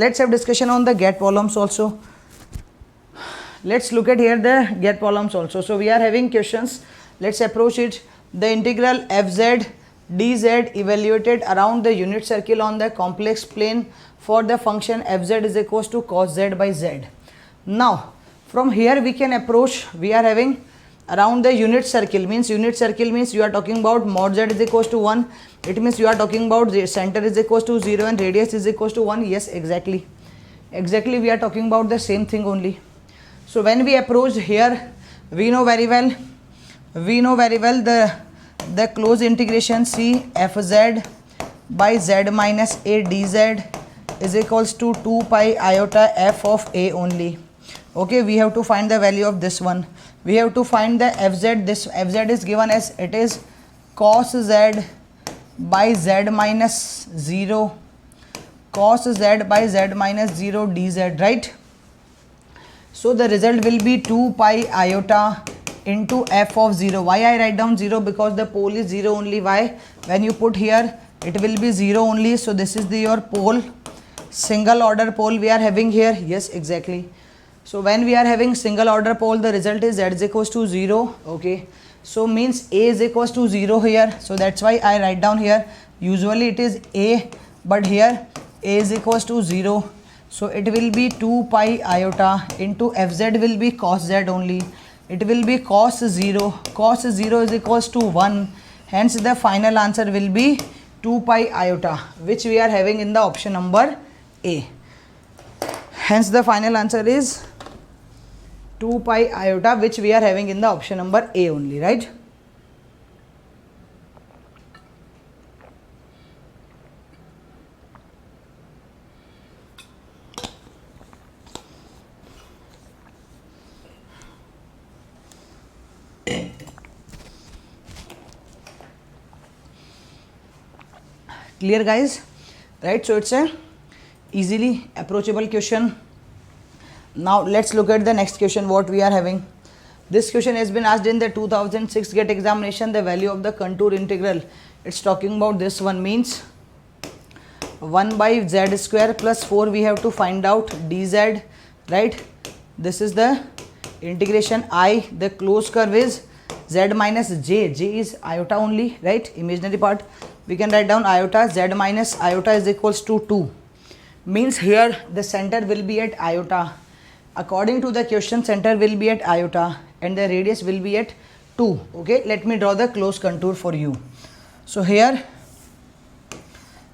let's have discussion on the get problems also. Let's look at here the get problems also. So we are having questions. Let's approach it. The integral fz dz evaluated around the unit circle on the complex plane for the function fz is equals to cos z by z. Now from here we can approach, we are having around the unit circle means you are talking about mod z is equals to 1. It means you are talking about the center is equals to 0 and radius is equals to 1. Yes, exactly we are talking about the same thing only. So when we approach here, we know very well the closed integration c fz by z minus a dz is equals to 2 pi iota f of a only. Okay, we have to find the value of this one. We have to find the fz. This fz is given as it is cos z by z minus 0 dz, right? So the result will be 2 pi iota into f of 0. Why I write down 0? Because the pole is 0 only. Why? When you put here, it will be 0 only. So this is your pole, single order pole we are having here. Yes, exactly. So when we are having single order pole, the result is z is equals to 0. Okay, so means a is equals to 0 here. So that's why I write down here. Usually it is a, but here a is equals to 0. So it will be 2 pi iota into fz will be cos z only. It will be cos 0. Cos 0 is equals to 1. Hence the final answer will be 2 pi iota, which we are having in the option number A. Hence the final answer is 2 pi iota, which we are having in the option number A only, right? Clear, guys? Right, so it's a easily approachable question. Now let's look at the next question what we are having. This question has been asked in the 2006 GATE examination. The value of the contour integral, it's talking about this one, means 1 by z square plus 4 we have to find out dz, right? This is the integration I. The closed curve is z minus j is iota only, right? Imaginary part. We can write down iota, z minus iota is equals to 2. Means here the center will be at iota. According to the question, center will be at iota and the radius will be at 2. Okay, let me draw the closed contour for you. So here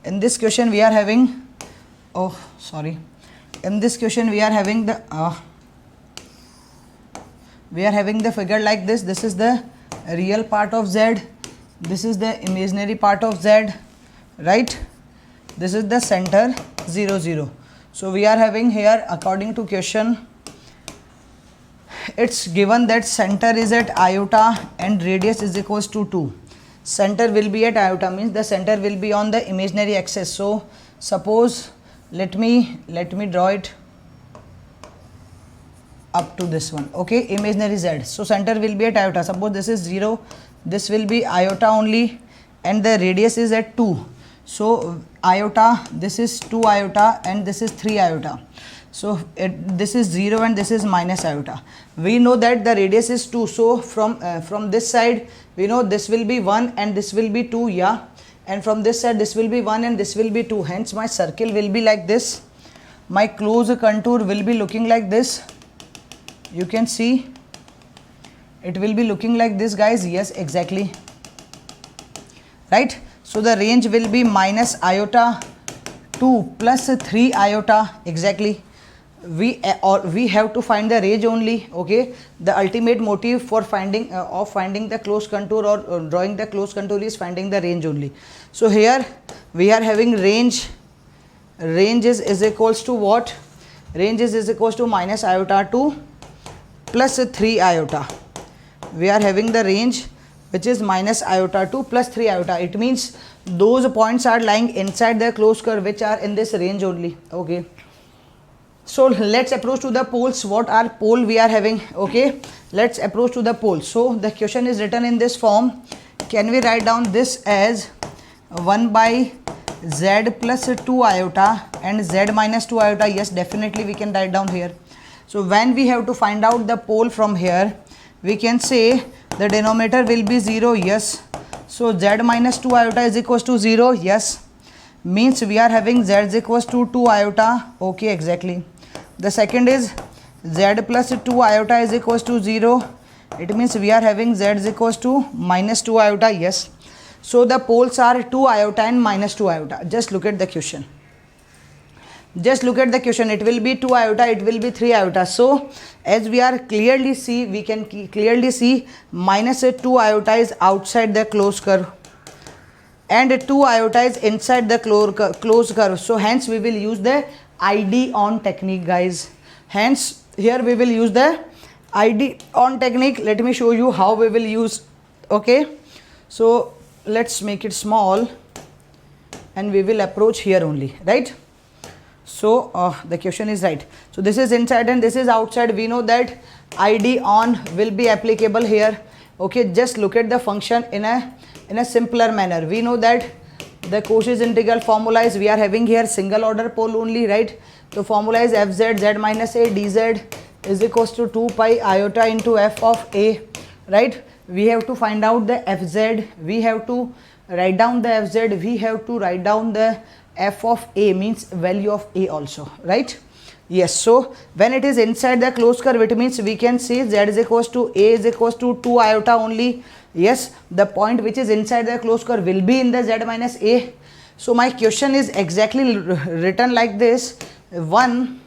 in this question we are having, in this question we are having the figure like this. This is the real part of z, this is the imaginary part of z, right? This is the center 0 0. So we are having here, according to question, it's given that center is at iota and radius is equals to 2. Center will be at iota means the center will be on the imaginary axis. So suppose let me draw it up to this one. Okay, imaginary z. So center will be at iota. Suppose this is 0, this will be iota only and the radius is at 2. So iota, this is 2 iota and this is 3 iota. So this is 0 and this is minus iota. We know that the radius is 2. So from this side we know this will be 1 and this will be 2, yeah. And from this side this will be 1 and this will be 2. Hence my circle will be like this. My closed contour will be looking like this. You can see it will be looking like this, guys. Yes, exactly, right? So the range will be minus iota 2 plus 3 iota, exactly. We have to find the range only. Okay, the ultimate motive for finding the closed contour or drawing the closed contour is finding the range only. So here we are having range is equals to what? Range is equals to minus iota 2 plus 3 iota. We are having the range which is minus iota 2 plus 3 iota. It means those points are lying inside the closed curve which are in this range only. Okay, so let's approach to the poles. What are pole we are having? Okay, let's approach to the pole. So the question is written in this form. Can we write down this as 1 by z plus 2 iota and z minus 2 iota. Yes, definitely we can write down here. So when we have to find out the pole from here, we can say the denominator will be 0. Yes. So z minus 2 iota is equals to 0. Yes. Means we are having z is equals to 2 iota. Okay, exactly. The second is z plus 2 iota is equals to 0. It means we are having z is equals to minus 2 iota. Yes. So the poles are 2 iota and minus 2 iota. Just look at the question. Just look at the question. It will be 2 iota, it will be 3 iota. So as we are clearly see, we can clearly see minus 2 iota is outside the closed curve and 2 iota is inside the closed curve. So hence we will use the ID on technique, guys. Hence here we will use the ID on technique. Let me show you how we will use. Okay, so let's make it small and we will approach here only, right? So the question is right. So this is inside and this is outside. We know that ID on will be applicable here. Okay, just look at the function in a simpler manner. We know that the Cauchy's integral formula is, we are having here single order pole only, right? So formula is fz z minus a dz is equals to 2 pi iota into f of a, right? We have to find out the fz, we have to write down the fz, we have to write down the f of a, means value of a also, right? Yes. So when it is inside the closed curve, it means we can say z is equals to a is equals to 2 iota only. Yes, the point which is inside the closed curve will be in the z minus a. So my question is exactly written like this. 1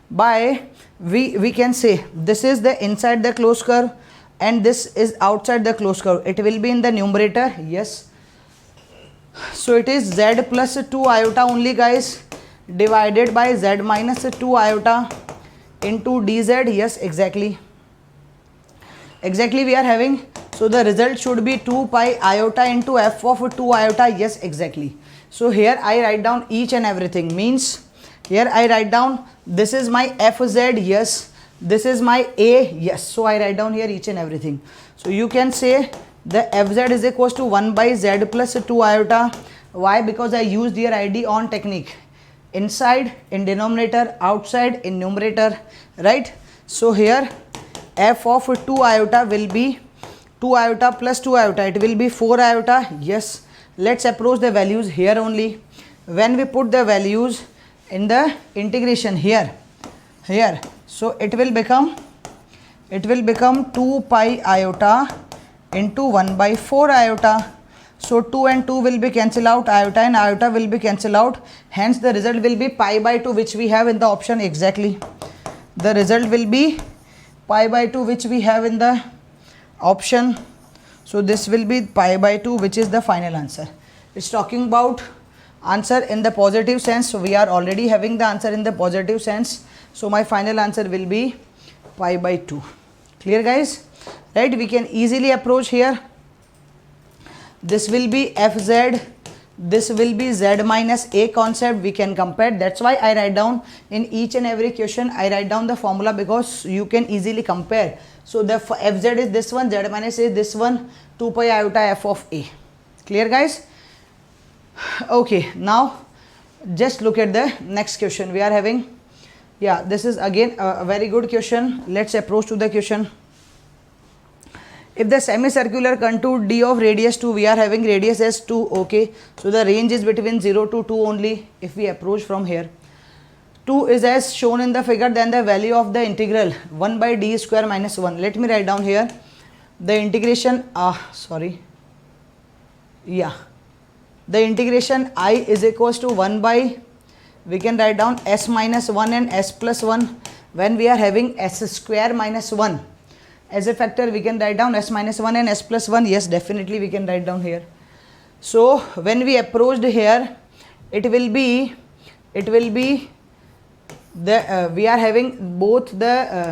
by we can say this is the inside the closed curve and this is outside the closed curve. It will be in the numerator. Yes. So it is z plus 2 iota only, guys, divided by z minus 2 iota into dz. Yes, exactly. Exactly we are having. So the result should be 2 pi iota into f of 2 iota. Yes, exactly. So here I write down each and everything. Means here I write down this is my fz. Yes. This is my a. Yes. So I write down here each and everything. So you can say the fz is equals to 1 by z plus 2 iota. Why? Because I used here ID on technique. Inside in denominator, outside in numerator, right? So here f of 2 iota will be 2 iota plus 2 iota. It will be 4 iota. Yes. Let's approach the values here only. When we put the values in the integration here, so it will become 2 pi iota into 1 by 4 iota. So 2 and 2 will be cancelled out, iota and iota will be cancelled out. Hence the result will be pi by 2, which we have in the option. Exactly. The result will be pi by 2, which we have in the option. So this will be pi by 2, which is the final answer. It's talking about answer in the positive sense. So we are already having the answer in the positive sense. So my final answer will be pi by 2. Clear, guys? Right? We can easily approach here. This will be fz, this will be z minus a concept. We can compare. That's why I write down in each and every question, I write down the formula, because you can easily compare. So the fz is this one, z minus a is this one, 2 pi iota f of a. Clear, guys? Okay, now just look at the next question we are having. Yeah, this is again a very good question. Let's approach to the question. If the semicircular contour d of radius 2, we are having radius as 2. Okay, so the range is between 0 to 2 only. If we approach from here, 2 is as shown in the figure, then the value of the integral 1 by d square minus 1. Let me write down here the integration. The integration I is equals to 1 by, we can write down s minus 1 and s plus 1. When we are having s square minus 1 as a factor, we can write down s minus 1 and s plus 1. Yes, definitely we can write down here. So when we approached here, it will be the we are having both the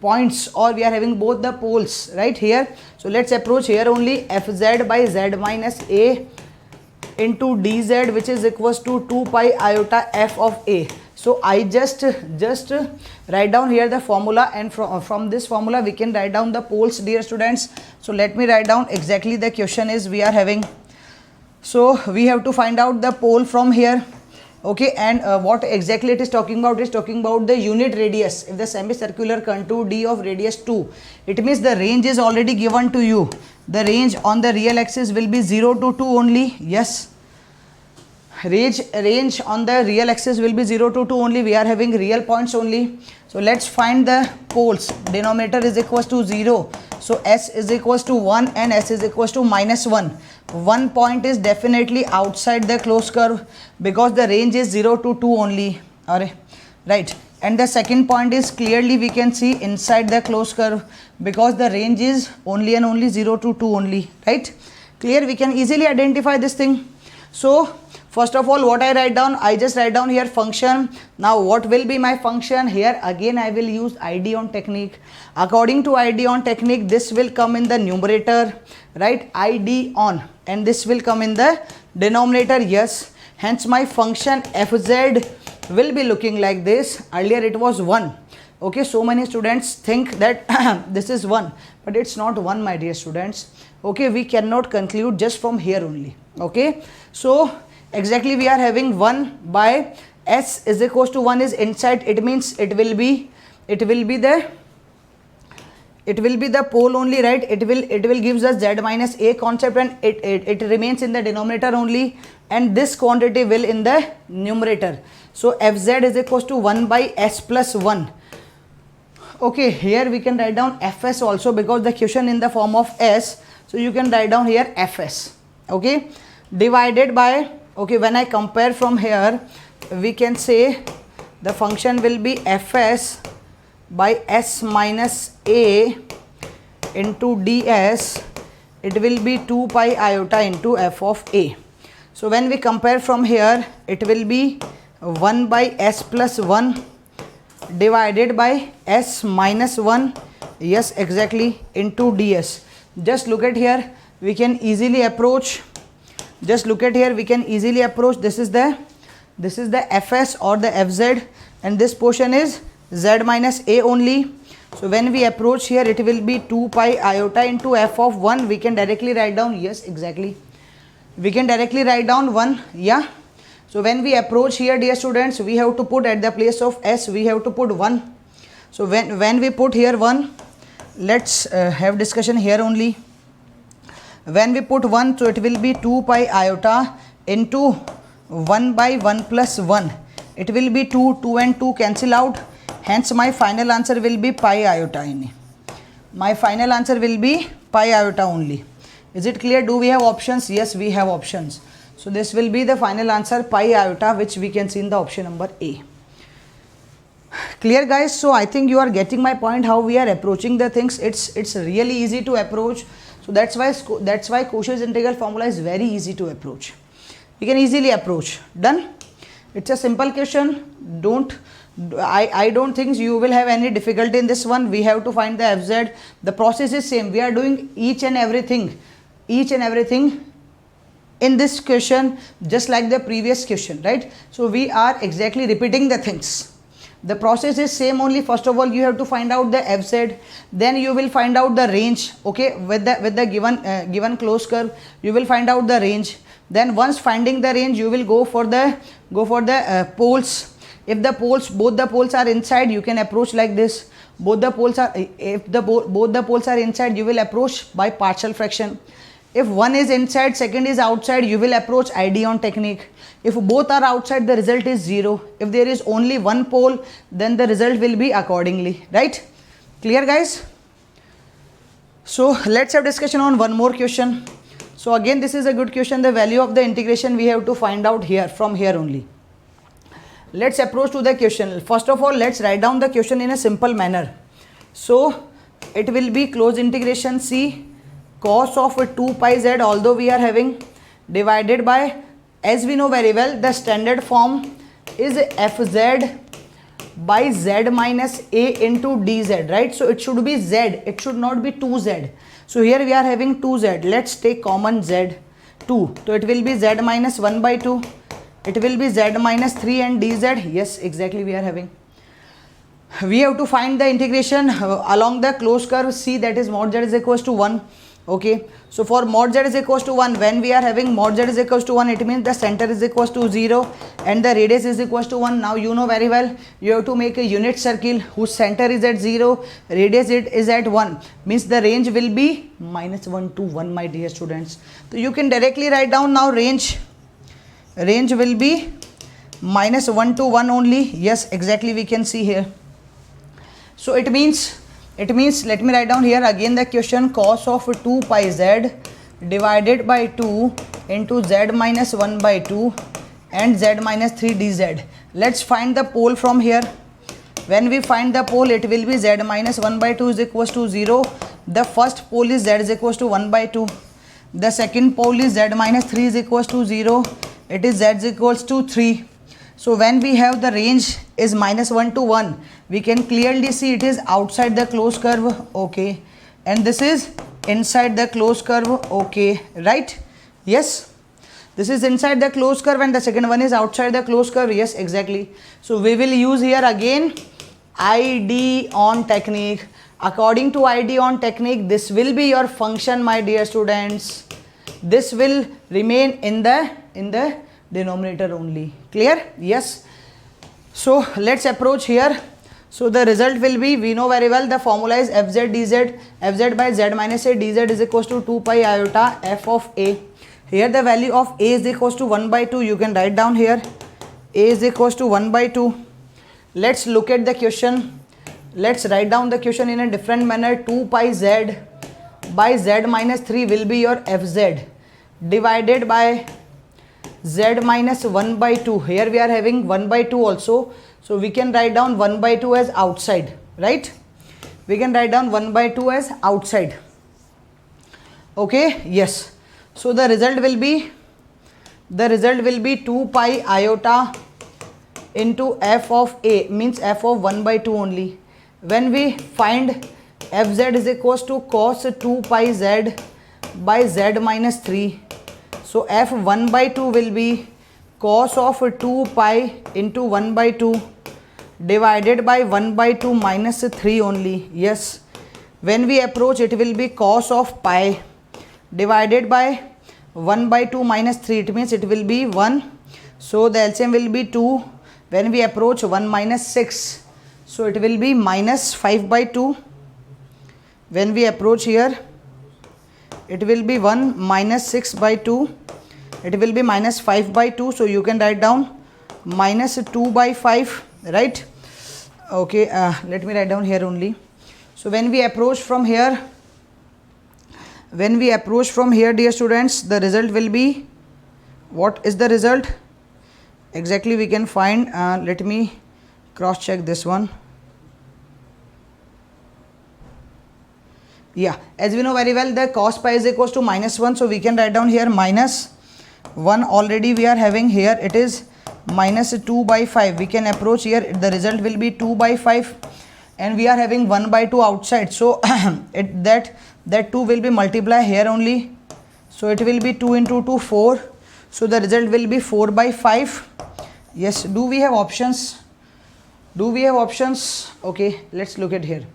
points, or we are having both the poles right here. So let's approach here only. Fz by z minus a into dz, which is equals to 2 pi iota f of a. So I just write down here the formula, and from this formula we can write down the poles, dear students. So let me write down exactly the question is we are having. So we have to find out the pole from here, okay, and what exactly it is talking about is talking about the unit radius. If the semicircular contour D of radius 2, it means the range is already given to you. The range on the real axis will be 0 to 2 only. Yes, range on the real axis will be 0 to 2 only. We are having real points only. So let's find the poles. Denominator is equals to 0. So S is equals to 1 and S is equals to -1. One point is definitely outside the closed curve because the range is 0 to 2 only. Right. And the second point is clearly we can see inside the closed curve because the range is only and only 0 to 2 only. Right. Clear? We can easily identify this thing. So first of all, what I write down? I just write down here function. Now what will be my function? Here again I will use ID-on technique. According to ID-on technique, this will come in the numerator, right? ID-on, and this will come in the denominator. Yes, hence my function fz will be looking like this. Earlier it was 1. Okay, so many students think that this is 1, but it's not 1, my dear students. Okay, we cannot conclude just from here only. Okay, so exactly we are having 1 by S is equals to 1 is inside. It means it will be the pole only, right? It will gives us Z minus A concept, and it remains in the denominator only, and this quantity will in the numerator. So Fz is equals to 1 by S plus 1. Okay, here we can write down Fs also because the question in the form of S. So you can write down here Fs. Okay, divided by, okay, when I compare from here, we can say the function will be Fs by S minus A into ds. It will be 2 pi iota into f of A. So when we compare from here, it will be 1 by S plus 1 divided by S minus 1, yes, exactly, into ds. Just look at here, we can easily approach. Just look at here, we can easily approach. This is the Fs or the Fz, and this portion is Z minus A only. So when we approach here, it will be 2 pi iota into f of 1. We can directly write down, yes, exactly, we can directly write down 1. Yeah. So when we approach here, dear students, we have to put at the place of S, we have to put 1. So when we put here 1, let's have discussion here only. When we put 1, so it will be 2 pi iota into 1 by 1 plus 1. It will be 2 and 2 cancel out. Hence my final answer will be pi iota. My final answer will be pi iota only. Is it clear? Do we have options? Yes, we have options. So this will be the final answer, pi iota, which we can see in the option number A. Clear, guys? So I think you are getting my point, how we are approaching the things. It's really easy to approach. So that's why Cauchy's integral formula is very easy to approach. We can easily approach. Done? It's a simple question. I don't think you will have any difficulty in this one. We have to find the Fz. The process is same. We are doing each and everything in this question just like the previous question, right? So we are exactly repeating the things. The process is same only. First of all, you have to find out the Fz, then you will find out the range. Okay, with the given closed curve, you will find out the range. Then once finding the range, you will go for the poles. If both the poles are inside, you can approach like this. Both the poles are inside, you will approach by partial fraction. If one is inside, second is outside, you will approach ID-on technique. If both are outside, the result is 0. If there is only one pole, then the result will be accordingly, right? Clear, guys? So let's have discussion on one more question. So again, this is a good question. The value of the integration we have to find out here, from here only. Let's approach to the question. First of all, let's write down the question in a simple manner. So it will be closed integration C cos of 2 pi z, although we are having, divided by, as we know very well, the standard form is Fz by z minus A into dz, right? So it should be z, it should not be 2z. So here we are having 2z. Let's take common z, 2. So it will be z minus 1 by 2 it will be z minus 3 and dz. Yes, exactly, we are having. We have to find the integration along the closed curve C, that is mod z is equals to 1. Okay, so for mod z is equals to 1, when we are having mod z is equals to 1, it means the center is equals to 0 and the radius is equals to 1. Now you know very well, you have to make a unit circle whose center is at 0, radius it is at 1, means the range will be minus 1 to 1, my dear students. So you can directly write down now range will be minus 1 to 1 only. Yes, exactly, we can see here. So it means, let me write down here again the question, cos of 2 pi z divided by 2 into z minus 1 by 2 and z minus 3 dz. Let's find the pole from here. When we find the pole, it will be z minus 1 by 2 is equals to 0. The first pole is z is equals to 1 by 2. The second pole is z minus 3 is equals to 0. It is z is equals to 3. So when we have the range is minus 1 to 1, we can clearly see it is outside the closed curve. Okay, and this is inside the closed curve. Okay, right? Yes, this is inside the closed curve and the second one is outside the closed curve. Yes, exactly. So we will use here again ID-on technique. According to ID-on technique, this will be your function, my dear students. This will remain in the denominator only. Clear? Yes. So let's approach here. So the result will be, we know very well the formula is fz dz, fz by z minus a dz is equals to 2 pi iota f of a. Here the value of a is equals to 1 by 2. You can write down here a is equals to 1 by 2. Let's look at the question. Let's write down the question in a different manner. 2 pi z by z minus 3 will be your fz divided by z minus 1 by 2. Here we are having 1 by 2 also. So we can write down 1 by 2 as outside, right? We can write down 1 by 2 as outside. Okay, yes. So the result will be 2 pi iota into f of a, means f of 1 by 2 only. When we find fz is equals to cos 2 pi z by z minus 3. So f 1 by 2 will be cos of 2 pi into 1 by 2 divided by 1 by 2 minus 3 only. Yes, when we approach, it will be cos of pi divided by 1 by 2 minus 3. It means it will be 1. So the LCM will be 2. When we approach, 1 minus 6. So it will be minus 5 by 2. When we approach here, it will be 1 minus 6 by 2. It will be minus 5 by 2. So you can write down minus 2 by 5, right? Okay, let me write down here only. So when we approach from here, dear students, the result will be, what is the result? Exactly, we can find, let me cross check this one. Yeah, as we know very well, the cos pi is equals to minus 1. So we can write down here minus 1. Already we are having here, it is minus 2 by 5. We can approach here, the result will be 2 by 5 and we are having 1 by 2 outside. So that 2 will be multiplied here only. So it will be 2 into 2, 4. So the result will be 4 by 5. Yes, do we have options? Okay, let's look at here.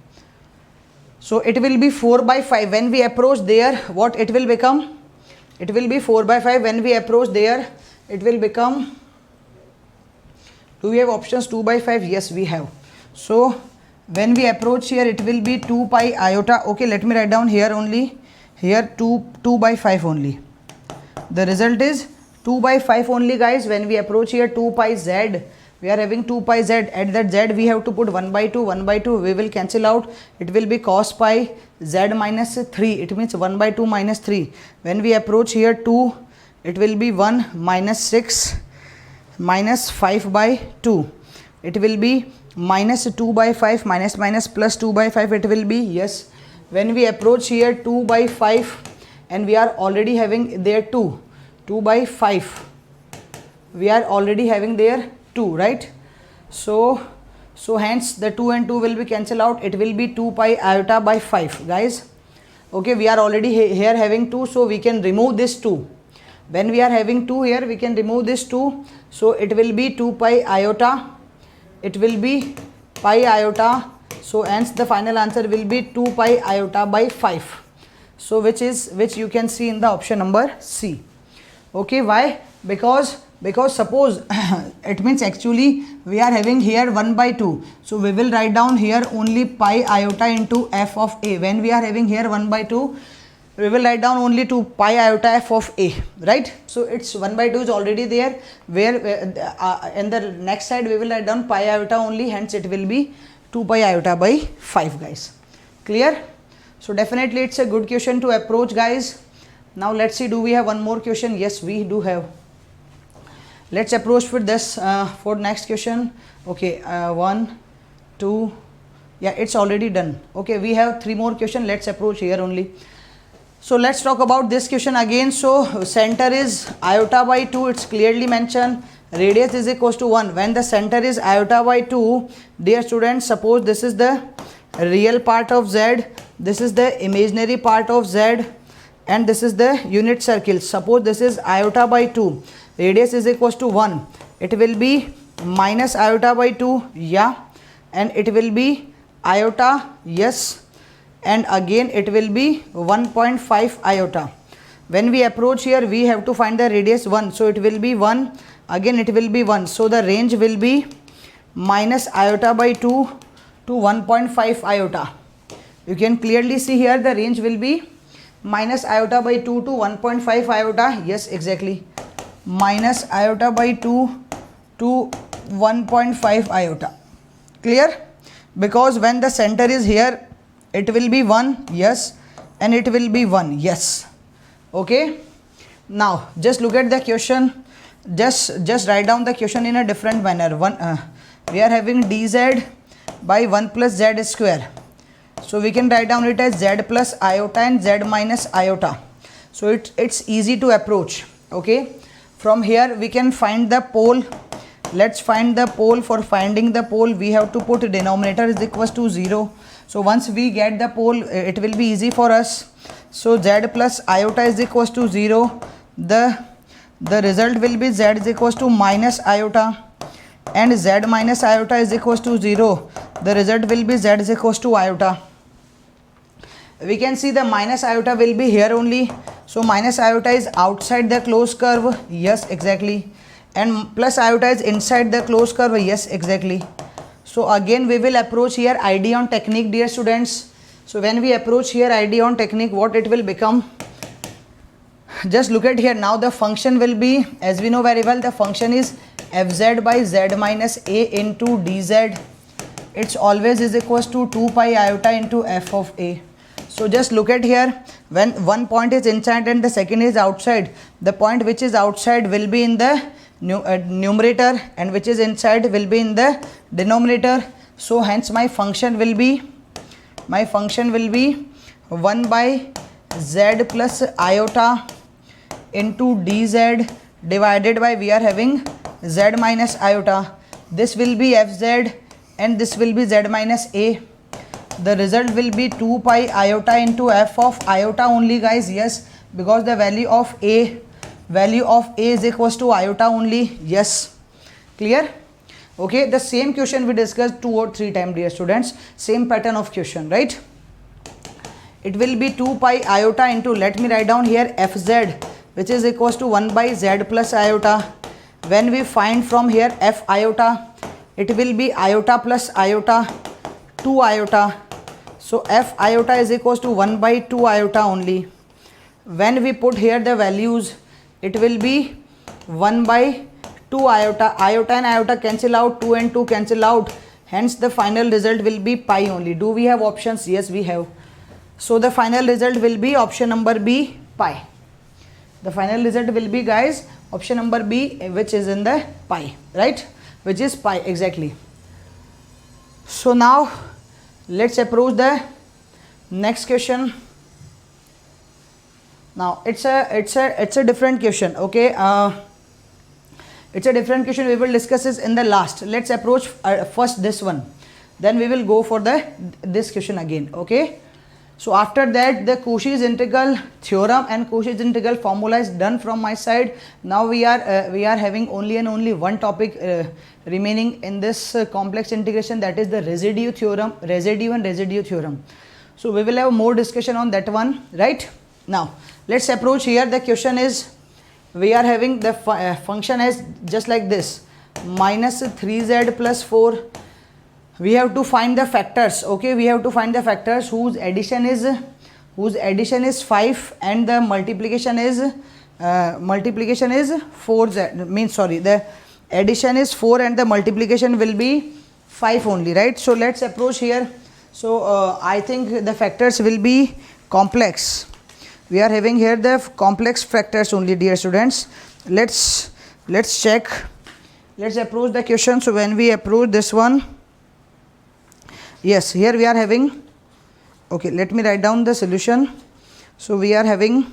So it will be 4 by 5. When we approach there, what it will become? It will be 4 by 5. When we approach there, it will become, do we have options 2 by 5? Yes, we have. So when we approach here, it will be 2 pi iota. Okay, let me write down here only. Here 2 by 5 only. The result is 2 by 5 only, guys. When we approach here 2 pi z, we are having 2 pi z. At that z we have to put 1 by 2. 1 by 2 we will cancel out. It will be cos pi z minus 3. It means 1 by 2 minus 3. When we approach here 2, it will be 1 minus 6 minus 5 by 2. It will be minus 2 by 5 minus minus plus 2 by 5 it will be. Yes, when we approach here 2 by 5 and we are already having there 2 by 5, we are already having there 2, right? So hence the 2 and 2 will be cancelled out. It will be 2 pi iota by 5, guys. Okay, we are already here having 2, so we can remove this 2. When we are having 2 here, we can remove this 2. So it will be 2 pi iota. It will be pi iota. So hence the final answer will be 2 pi iota by 5. So which you can see in the option number C. Okay, why? Because suppose it means actually we are having here 1 by 2. So we will write down here only pi iota into f of a. When we are having here 1 by 2, we will write down only 2 pi iota f of a, right? So it's 1 by 2 is already there, where in the next side we will write down pi iota only, hence it will be 2 pi iota by 5, guys. Clear? So definitely it's a good question to approach, guys. Now let's see, do we have one more question? Yes, we do have. Let's approach with this for next question. Okay, 1, 2, yeah, it's already done. Okay, we have 3 more questions. Let's approach here only. So let's talk about this question again. So center is iota by 2, it's clearly mentioned. Radius is equals to 1. When the center is iota by 2, dear students, suppose this is the real part of z, this is the imaginary part of z, and this is the unit circle. Suppose this is iota by 2, radius is equals to 1. It will be minus iota by 2, yeah, and it will be iota, yes, and again it will be 1.5 iota. When we approach here, we have to find the radius 1. So it will be 1, again it will be 1. So the range will be minus iota by 2 to 1.5 iota. You can clearly see here the range will be minus iota by 2 to 1.5 iota. Yes, exactly. Minus iota by 2 to 1.5 iota. Clear? Because when the center is here, it will be 1, yes, and it will be 1, yes. Okay. Now just look at the question. Just write down the question in a different manner. We are having dz by 1 plus z square. So we can write down it as z plus iota and z minus iota. So it's easy to approach. Okay. From here we can find the pole. Let's find the pole. For finding the pole, we have to put denominator is equals to 0. So once we get the pole, it will be easy for us. So z plus iota is equals to 0. The result will be z is equals to minus iota, and z minus iota is equals to 0. The result will be z is equals to iota. We can see the minus iota will be here only. So minus iota is outside the closed curve. Yes, exactly. And plus iota is inside the closed curve. Yes, exactly. So again we will approach here ID-on technique, dear students. So when we approach here ID-on technique, what it will become? Just look at here. Now the function will be, as we know very well, the function is fz by z minus a into dz. It's always is equals to 2 pi iota into f of a. So just look at here, when one point is inside and the second is outside, the point which is outside will be in the numerator and which is inside will be in the denominator. So hence my function will be 1 by z plus iota into dz divided by, we are having z minus iota. This will be fz and this will be z minus a. The result will be 2 pi iota into f of iota only, guys. Yes, because the value of a is equals to iota only. Yes, clear? Okay, the same question we discussed 2 or 3 times, dear students. Same pattern of question, right? It will be 2 pi iota into, let me write down here, fz, which is equals to 1 by z plus iota. When we find from here f iota, it will be iota plus iota, 2 iota. So f iota is equals to 1 by 2 iota only. When we put here the values, it will be 1 by 2 iota. Iota and iota cancel out, 2 and 2 cancel out. Hence the final result will be pi only. Do we have options? Yes, we have. So the final result will be option number B, pi. The final result will be, guys, option number B, which is in the pi, right? Which is pi, exactly. So now let's approach the next question. Now it's a different question. Okay, it's a different question. We will discuss this in the last. Let's approach first this one, then we will go for this question again. Okay, So after that, the Cauchy's integral theorem and Cauchy's integral formula is done from my side. Now we are having only and only one topic remaining in this complex integration, that is the residue theorem, residue theorem. So we will have more discussion on that one, right? Now let's approach here. The question is, we are having the function as just like this, minus 3z plus 4. We have to find the factors. Okay, we have to find the factors whose addition is 5 and the multiplication is 4z, means sorry, the addition is 4 and the multiplication will be 5 only, right? So let's approach here. So I think the factors will be complex. We are having here the complex factors only, dear students. Let's check. Let's approach the question. So when we approach this one, yes, here we are having, okay, let me write down the solution. So we are having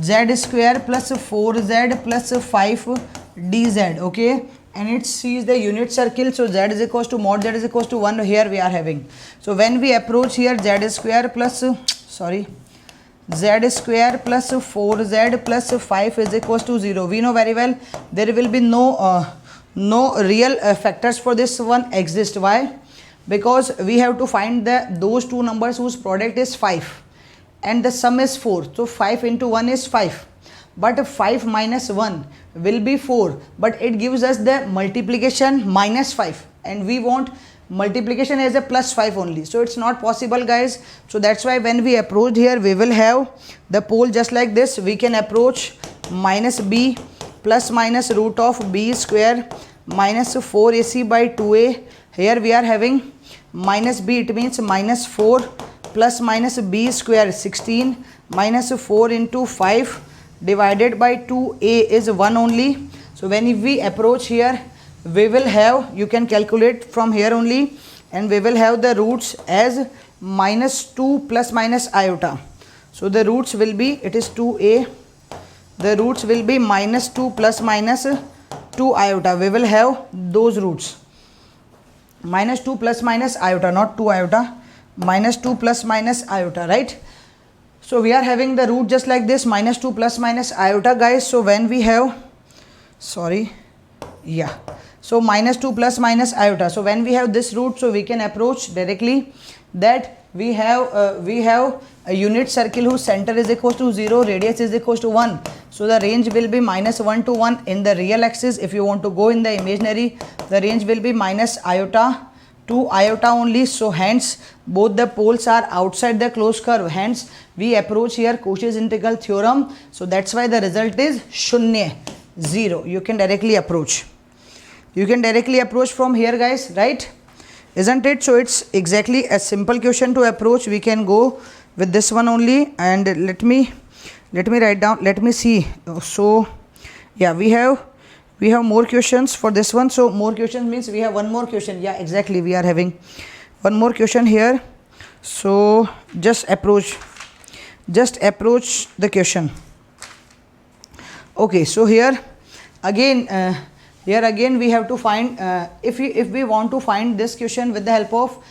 z square plus 4z plus 5 dz, okay, and it sees the unit circle. So z is equals to mod z is equals to 1 here we are having. So when we approach here, z square plus 4z plus 5 is equals to 0. We know very well there will be no real factors for this one exist. Why? Because we have to find those two numbers whose product is 5 and the sum is 4. So 5 into 1 is 5, but 5 minus 1 will be 4, but it gives us the multiplication minus 5 and we want multiplication as a plus 5 only. So it's not possible, guys. So that's why when we approach here, we will have the pole just like this. We can approach minus b plus minus root of b square minus 4ac by 2a. Here we are having minus b, it means minus 4 plus minus b square 16 minus 4 into 5 divided by 2a is 1 only. So when we approach here, we will have, you can calculate from here only, and we will have the roots as minus 2 plus minus iota. So the roots will be, it is 2a, the roots will be minus 2 plus minus 2 iota. We will have those roots, minus 2 plus minus iota, not 2 iota, minus 2 plus minus iota, right? So we are having the root just like this, minus 2 plus minus iota, guys. So when we have, sorry, yeah, so minus 2 plus minus iota. So when we have this root, so we can approach directly that we have a unit circle whose center is equal to 0, radius is equal to 1. So the range will be minus 1 to 1 in the real axis. If you want to go in the imaginary, the range will be minus iota to iota only. So hence both the poles are outside the closed curve. Hence we approach here Cauchy's integral theorem. So that's why the result is shunya, 0. You can directly approach. You can directly approach from here, guys, right? Isn't it? So it's exactly a simple question to approach. We can go with this one only, and let me write down, let me see. So yeah, we have more questions for this one. So more questions means we have one more question. Yeah, exactly, we are having one more question here. So just approach the question. Okay, so here again we have to find, if we want to find this question with the help of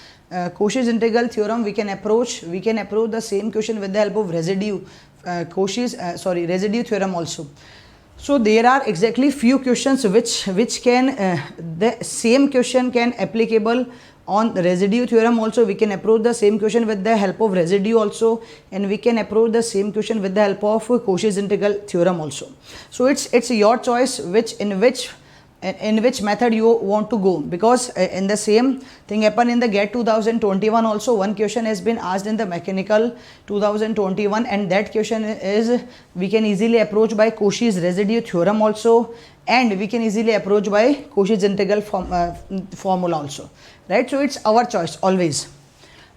Cauchy's integral theorem, we can approach the same question with the help of residue theorem also. So there are exactly few questions which can the same question can applicable on the residue theorem also. We can approach the same question with the help of residue also, and we can approach the same question with the help of Cauchy's integral theorem also. So it's your choice in which method you want to go, because in the same thing happen in the GATE 2021 also. One question has been asked in the mechanical 2021, and that question is, we can easily approach by Cauchy's residue theorem also, and we can easily approach by Cauchy's integral formula also, right? So it's our choice always.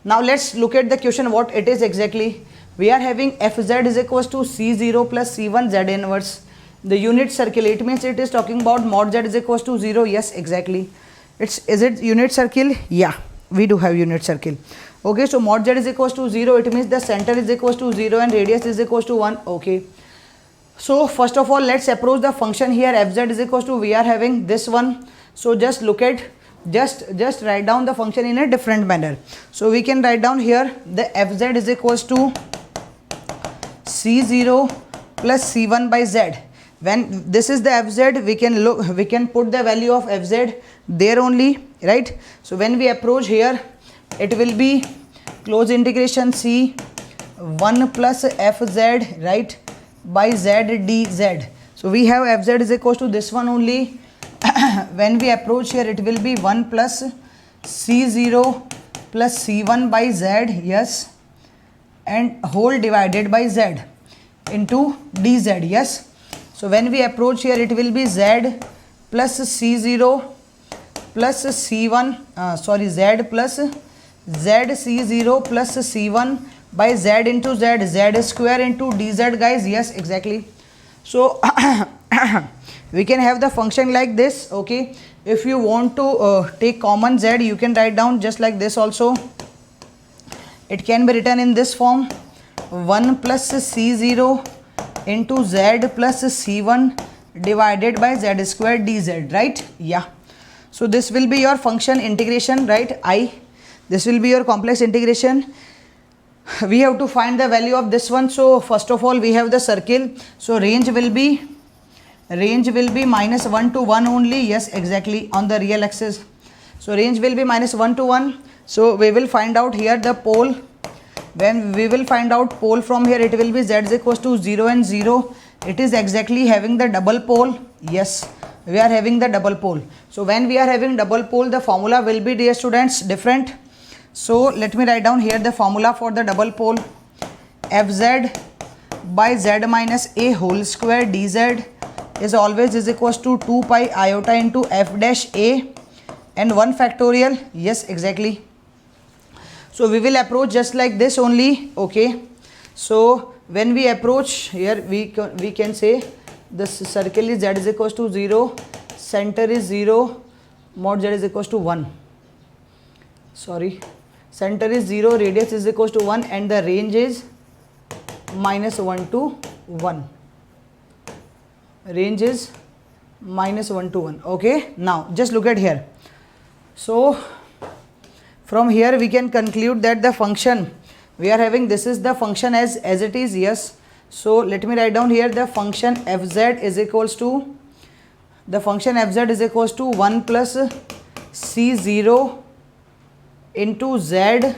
Now let's look at the question what it is exactly. We are having fz is equals to c0 plus c1 z inverse. The unit circle, it means it is talking about mod z is equals to 0. Yes, exactly. Is it unit circle? Yeah, we do have unit circle. Okay, so mod z is equals to 0, it means the center is equals to 0 and radius is equals to 1. Okay, so first of all let's approach the function here. Fz is equals to, we are having this one. So just look at just write down the function in a different manner. So we can write down here the fz is equals to c0 plus c1 by z. When this is the fz, we can put the value of fz there only, right? So when we approach here, it will be close integration c 1 plus fz, right, by z dz. So we have fz is equals to this one only. When we approach here, it will be 1 plus c0 plus c1 by z, yes, and whole divided by z into dz, yes. So when we approach here, it will be z plus c0 plus c1, z plus z c0 plus c1 by z into z square into dz, guys, yes, exactly. So we can have the function like this, okay. If you want to take common z, you can write down just like this also. It can be written in this form, 1 plus c0 into z plus c1 divided by z square dz, right? Yeah. So this will be your function integration, right? This will be your complex integration. We have to find the value of this one. So first of all, we have the circle. So range will be minus 1 to 1 only, yes, exactly, on the real axis. So range will be minus 1 to 1. So we will find out here the pole. When we will find out pole from here, it will be z is equals to 0 and 0. It is exactly having the double pole, yes, we are having the double pole. So when we are having double pole, the formula will be, dear students, different. So let me write down here the formula for the double pole. Fz by z minus a whole square dz is always is equals to 2 pi iota into f dash a and 1 factorial, yes, exactly. So we will approach just like this only, okay. So when we approach here, we can say the circle is z is equals to 0, center is 0, mod z is equals to 1, center is 0, radius is equals to 1, and the range is minus 1 to 1. Range is minus 1 to 1, okay. Now just look at here. So from here we can conclude that the function we are having, this is the function as it is, yes. So let me write down here the function fz is equals to 1 plus c0 into z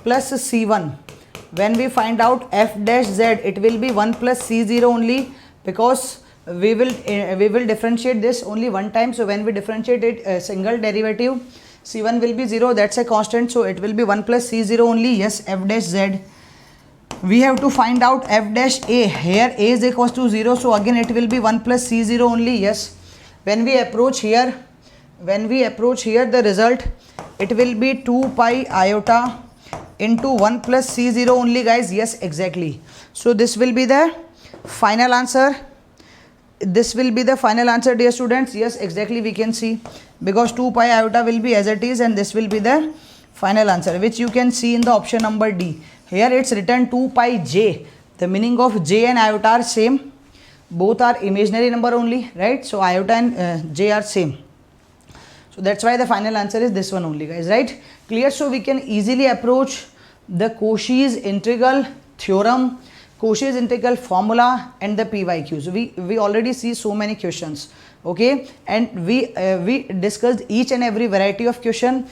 plus c1. When we find out f dash z, it will be 1 plus c0 only, because we will differentiate this only one time. So when we differentiate it, a single derivative, c1 will be 0, that's a constant, so it will be 1 plus c0 only, yes, f dash z. We have to find out f dash a. Here a is equals to 0, so again it will be 1 plus c0 only, yes. When we approach here, the result, it will be 2 pi iota into 1 plus c0 only, guys, yes, exactly. So this will be the final answer. This will be the final answer, dear students, yes, exactly, we can see, because 2 pi iota will be as it is, and this will be the final answer, which you can see in the option number D. Here it's written 2 pi j. The meaning of j and iota are same, both are imaginary number only, right? So iota and j are same. So that's why the final answer is this one only, guys, right? Clear? So we can easily approach the Cauchy's integral theorem, Cauchy's integral formula, and the PYQ. So we already see so many questions, okay, and we discussed each and every variety of question.